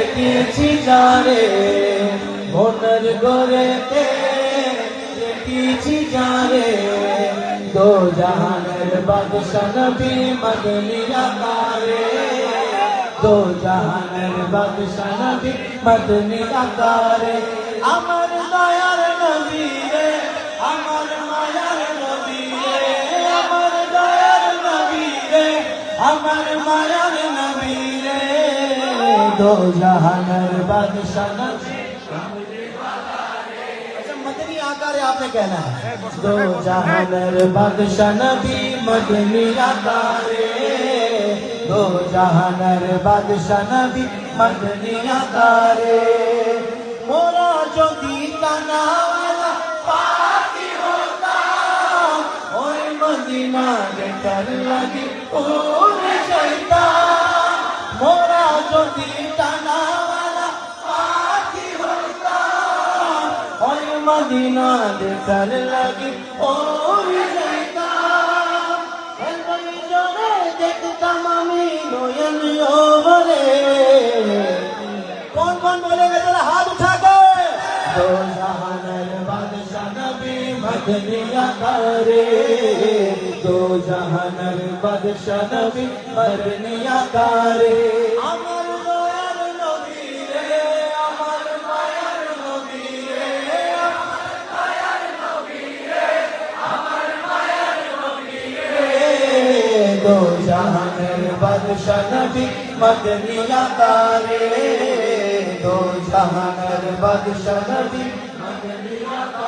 রেখেছি যারে মনের গড়েতে রেখেছি যারে দো জাহানের বাদশা নবী মদনী আকারে দো জাহানের বাদশা নবী মদনী আকারে আমার দয়ার নবী রে আমার মায়ার নবী রে আমার দয়ার নবী রে আমার মায়ার নবী রে দো জাহানের বাদশা নবী मदनी आकारे आपने कहना है दो जहानर बादशाह नबी मदनी आकारे दो जहानर बादशाह नबी मदनी आकारे मोरा जो दीताना वाला पाकी होता ओए मदीना देखकर लगी उड़ जाता मोरा जो दीताना मदीना देखकर लगी और जाता जोरे देखता मामी नोयन ओवरे कौन कौन बोलेगा जरा हाथ उठा के दो जहानर बादशाह नबी मदनी आकारे दो जहानर बादशाह नबी मदनी आकारे अमर दयाल नबी रे अमर मायार नबी रे दो जहानर बादशाह नबी मदनी आकारे दो जहानर बादशाह नबी मदनी आकारे